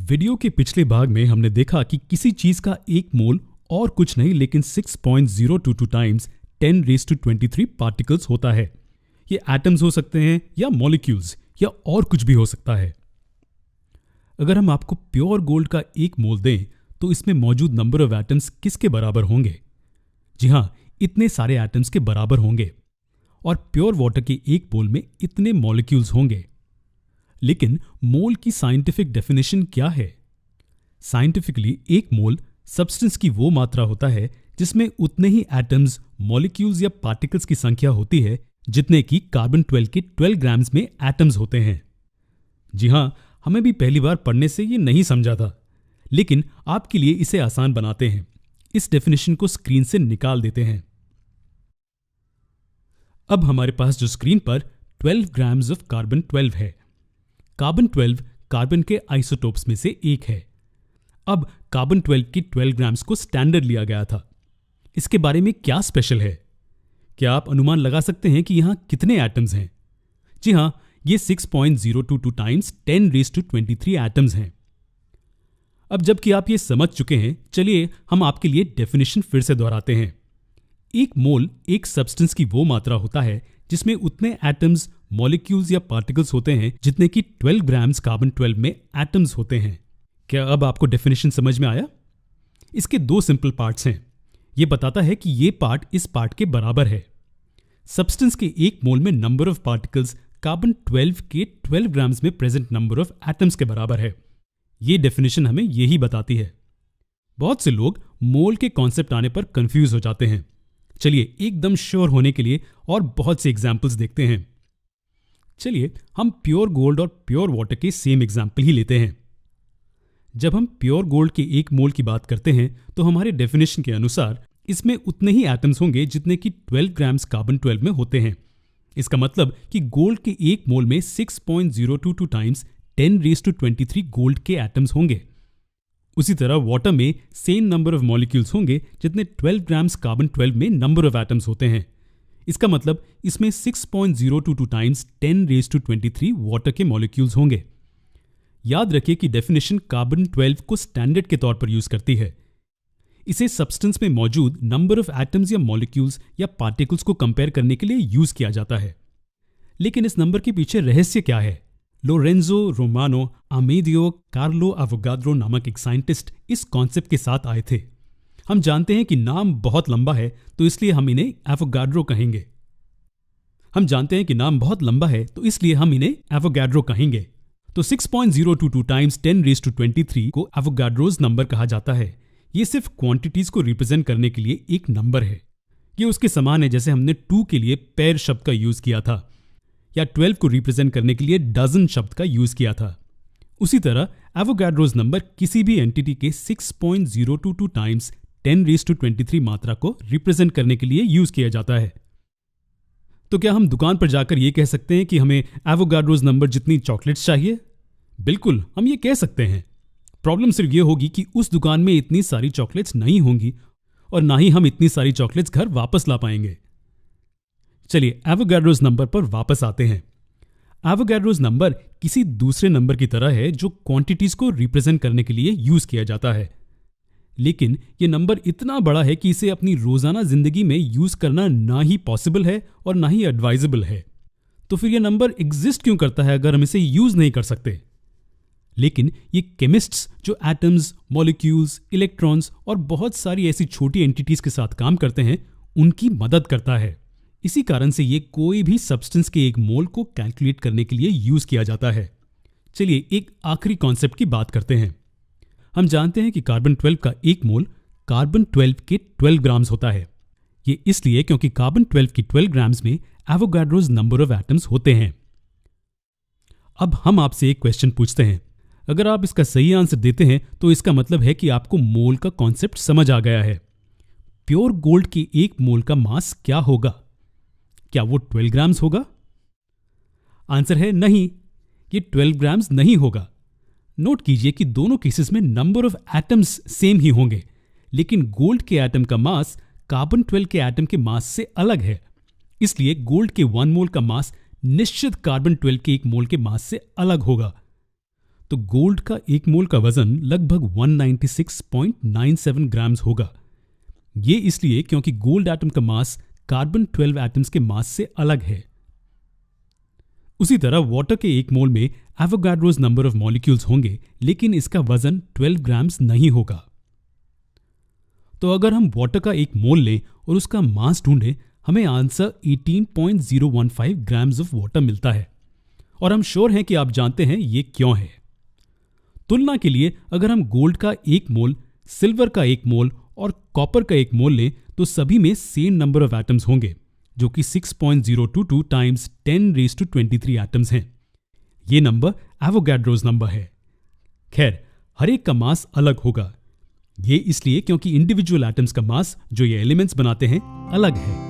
Video के पिछले भाग में हमने देखा कि किसी चीज का एक मोल और कुछ नहीं लेकिन 6.022 टाइम्स 10⁻23 पार्टिकल्स होता है। ये एटम्स हो सकते हैं या मॉलिक्यूल्स या और कुछ भी हो सकता है। अगर हम आपको प्योर गोल्ड का एक मोल दें तो इसमें मौजूद नंबर ऑफ एटम्स किसके बराबर होंगे? जी हां, इतने सारे एटम्स के बराबर होंगे। और प्योर वाटर के एक मोल में इतने मॉलिक्यूल्स होंगे। लेकिन मोल की साइंटिफिक डेफिनेशन क्या है? साइंटिफिकली एक मोल सब्सटेंस की वो मात्रा होता है जिसमें उतने ही एटम्स, मॉलिक्यूल्स या पार्टिकल्स की संख्या होती है जितने कि कार्बन 12 के 12 ग्राम्स में एटम्स होते हैं। जी हां, हमें भी पहली बार पढ़ने से ये नहीं समझा था, लेकिन आपके लिए इसे आसान बनाते हैं। इस डेफिनेशन को स्क्रीन से निकाल देते हैं। अब हमारे पास जो स्क्रीन पर 12 ग्राम्स ऑफ कार्बन 12 है। कार्बन 12 कार्बन के आइसोटोप्स में से एक है। अब कार्बन 12 की 12 ग्राम्स को स्टैंडर्ड लिया गया था। इसके बारे में क्या स्पेशल है? क्या आप अनुमान लगा सकते हैं कि यहां कितने एटम्स हैं? जी हां, ये 6.022 टाइम्स 10⁻23 एटम्स हैं। अब जबकि आप ये समझ चुके हैं, चलिए हम आपके लिए डेफिनेशन फिर से दोहराते हैं। एक मोल एक सब्सटेंस की वो मात्रा होता है जिसमें उतने एटम्स, मॉलिक्यूल्स या पार्टिकल्स होते हैं जितने कि 12 ग्राम्स कार्बन 12 में एटम्स होते हैं। क्या अब आपको डेफिनेशन समझ में आया? इसके दो सिंपल पार्ट्स हैं। यह बताता है कि ये पार्ट इस पार्ट के बराबर है। सब्सटेंस के एक मोल में नंबर ऑफ पार्टिकल्स कार्बन 12 के 12 ग्राम्स में प्रेजेंट नंबर ऑफ एटम्स के बराबर है। यह डेफिनेशन हमें यही बताती है। बहुत से लोग मोल के कॉन्सेप्ट आने पर कंफ्यूज हो जाते हैं। चलिए एकदम श्योर होने के लिए और बहुत से एग्जाम्पल्स देखते हैं। चलिए हम प्योर गोल्ड और प्योर वाटर के सेम एग्जाम्पल ही लेते हैं। जब हम प्योर गोल्ड के एक मोल की बात करते हैं तो हमारे डेफिनेशन के अनुसार इसमें उतने ही एटम्स होंगे जितने कि 12 ग्राम्स कार्बन 12 में होते हैं। इसका मतलब कि गोल्ड के एक मोल में 6.022 टाइम्स 10⁻23 गोल्ड के एटम्स होंगे। उसी तरह वाटर में सेम नंबर ऑफ मॉलिक्यूल्स होंगे जितने 12 ग्राम्स कार्बन 12 में नंबर ऑफ एटम्स होते हैं। इसका मतलब इसमें 6.022 टाइम्स 10⁻23 वाटर के मॉलिक्यूल्स होंगे। याद रखिए कि डेफिनेशन कार्बन 12 को स्टैंडर्ड के तौर पर यूज करती है। इसे सब्सटेंस में मौजूद नंबर ऑफ एटम्स या मॉलिक्यूल्स या पार्टिकल्स को कंपेयर करने के लिए यूज किया जाता है। लेकिन इस नंबर के पीछे रहस्य क्या है? लोरेंजो रोमानो अमेदियो कार्लो एवोगाड्रो नामक एक साइंटिस्ट इस कॉन्सेप्ट के साथ आए थे। हम जानते हैं कि नाम बहुत लंबा है तो इसलिए हम इन्हें एवोगाड्रो कहेंगे। तो 6.022 टाइम्स 10⁻23 को एवोगाड्रोज नंबर कहा जाता है। ये सिर्फ क्वांटिटीज को रिप्रेजेंट करने के लिए एक नंबर है। ये उसके समान है जैसे हमने 2 के लिए पेयर शब्द का यूज किया था या 12 को रिप्रेजेंट करने के लिए डजन शब्द का यूज किया था। उसी तरह एवोगाड्रोज नंबर किसी भी एंटिटी के 6.022 टाइम्स 10⁻23 मात्रा को रिप्रेजेंट करने के लिए यूज किया जाता है। तो क्या हम दुकान पर जाकर यह कह सकते हैं कि हमें एवोगाड्रोज नंबर जितनी चॉकलेट्स चाहिए? बिल्कुल, हम ये कह सकते हैं। प्रॉब्लम सिर्फ ये होगी कि उस दुकान में इतनी सारी चॉकलेट्स नहीं होंगी और ना ही हम इतनी सारी चॉकलेट्स घर वापस ला पाएंगे। चलिए एवोगाड्रोज नंबर पर वापस आते हैं। एवोगाड्रोज नंबर किसी दूसरे नंबर की तरह है जो क्वांटिटीज को रिप्रेजेंट करने के लिए यूज किया जाता है। लेकिन यह नंबर इतना बड़ा है कि इसे अपनी रोजाना जिंदगी में यूज करना ना ही पॉसिबल है और ना ही एडवाइजेबल है। तो फिर यह नंबर एग्जिस्ट क्यों करता है अगर हम इसे यूज नहीं कर सकते? लेकिन ये केमिस्ट्स जो एटम्स, मॉलिक्यूल्स, इलेक्ट्रॉन्स और बहुत सारी ऐसी छोटी एंटिटीज के साथ काम करते हैं, उनकी मदद करता है। इसी कारण से ये कोई भी सब्सटेंस के एक मोल को कैलकुलेट करने के लिए यूज किया जाता है। चलिए एक आखिरी कॉन्सेप्ट की बात करते हैं। हम जानते हैं कि कार्बन 12 का एक मोल कार्बन 12 के 12 ग्राम्स होता है। ये इसलिए क्योंकि कार्बन 12 की 12 ग्राम्स में एवोगाड्रोज नंबर ऑफ एटम्स होते हैं। अब हम आपसे एक क्वेश्चन पूछते हैं। अगर आप इसका सही आंसर देते हैं तो इसका मतलब है कि आपको मोल का कॉन्सेप्ट समझ आ गया है। प्योर गोल्ड के एक मोल का मास क्या होगा? क्या वो 12 ग्राम्स होगा? आंसर है नहीं, ये 12 ग्राम्स नहीं होगा। नोट कीजिए कि दोनों केसेस में नंबर ऑफ एटम्स सेम ही होंगे, लेकिन गोल्ड के एटम का मास कार्बन 12 के एटम के मास से अलग है। इसलिए गोल्ड के 1 मोल का मास निश्चित कार्बन 12 के 1 मोल के मास से अलग होगा। तो गोल्ड का 1 मोल का वजन लगभग 196.97 ग्राम्स होगा। ये इसलिए क्योंकि गोल्ड एटम का मास कार्बन 12 एटम्स के मास से अलग है। उसी तरह वाटर के 1 मोल में एवोगाड्रोस नंबर ऑफ मॉलिक्यूल्स होंगे, लेकिन इसका वजन 12 ग्राम्स नहीं होगा। तो अगर हम वाटर का 1 मोल लें और उसका मास ढूंढें, हमें आंसर 18.015 ग्राम्स ऑफ वाटर मिलता है। और हम श्योर हैं कि आप जानते हैं ये क्यों है। तुलना के लिए अगर हम गोल्ड का 1 मोल, सिल्वर का 1 मोल और कॉपर का 1 मोल लें तो सभी में सेम नंबर ऑफ एटम्स होंगे, जो कि 6.022 टाइम्स 10⁻23 एटम्स हैं। ये नंबर एवोगाड्रोस नंबर है। खैर, हर एक का मास अलग होगा। ये इसलिए क्योंकि इंडिविजुअल एटम्स का मास जो ये एलिमेंट्स बनाते हैं अलग है।